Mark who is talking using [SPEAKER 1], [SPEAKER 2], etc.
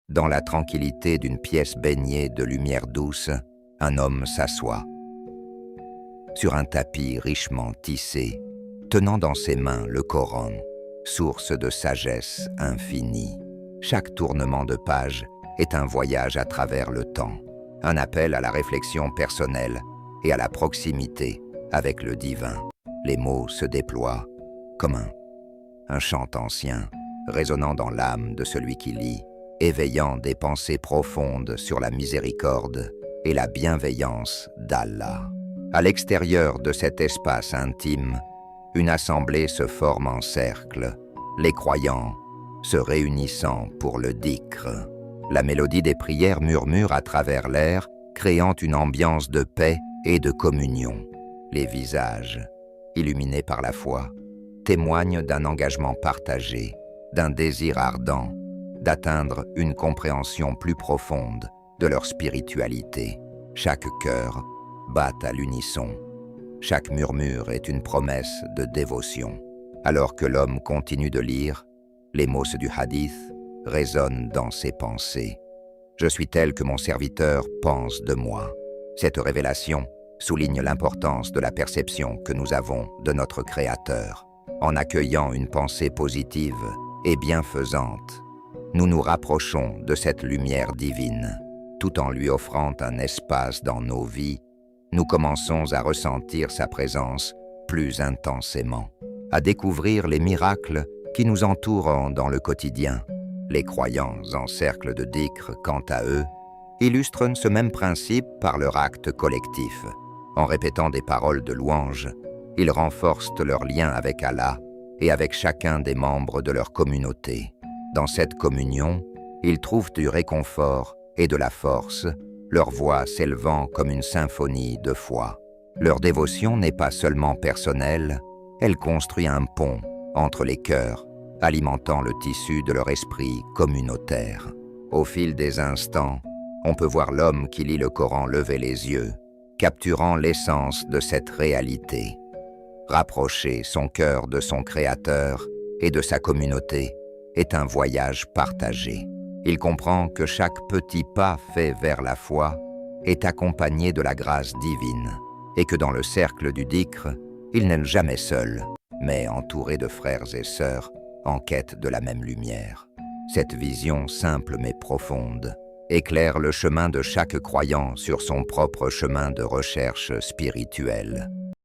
[SPEAKER 1] Dans la tranquillité d'une pièce baignée de lumière douce, un homme s'assoit. Sur un tapis richement tissé, tenant dans ses mains le Coran, source de sagesse infinie. Chaque tournement de page est un voyage à travers le temps, un appel à la réflexion personnelle et à la proximité avec le divin. Les mots se déploient comme un chant ancien, résonnant dans l'âme de celui qui lit, éveillant des pensées profondes sur la miséricorde et la bienveillance d'Allah. À l'extérieur de cet espace intime, une assemblée se forme en cercle, les croyants se réunissant pour le dhikr. La mélodie des prières murmure à travers l'air, créant une ambiance de paix et de communion. Les visages, illuminés par la foi, témoignent d'un engagement partagé, d'un désir ardent d'atteindre une compréhension plus profonde de leur spiritualité. Chaque cœur bat à l'unisson. Chaque murmure est une promesse de dévotion. Alors que l'homme continue de lire, les mots du hadith résonnent dans ses pensées. « Je suis tel que mon serviteur pense de moi ». Cette révélation souligne l'importance de la perception que nous avons de notre Créateur. En accueillant une pensée positive et bienfaisante, nous nous rapprochons de cette lumière divine. Tout en lui offrant un espace dans nos vies, nous commençons à ressentir sa présence plus intensément, à découvrir les miracles qui nous entourent dans le quotidien. Les croyants en cercle de dhikr, quant à eux, illustrent ce même principe par leur acte collectif. En répétant des paroles de louange, ils renforcent leur lien avec Allah et avec chacun des membres de leur communauté. Dans cette communion, ils trouvent du réconfort et de la force, leur voix s'élevant comme une symphonie de foi. Leur dévotion n'est pas seulement personnelle, elle construit un pont entre les cœurs, alimentant le tissu de leur esprit communautaire. Au fil des instants, on peut voir l'homme qui lit le Coran lever les yeux, capturant l'essence de cette réalité. Rapprocher son cœur de son Créateur et de sa communauté est un voyage partagé. Il comprend que chaque petit pas fait vers la foi est accompagné de la grâce divine et que dans le cercle du dhikr, il n'est jamais seul, mais entouré de frères et sœurs en quête de la même lumière. Cette vision simple mais profonde éclaire le chemin de chaque croyant sur son propre chemin de recherche spirituelle.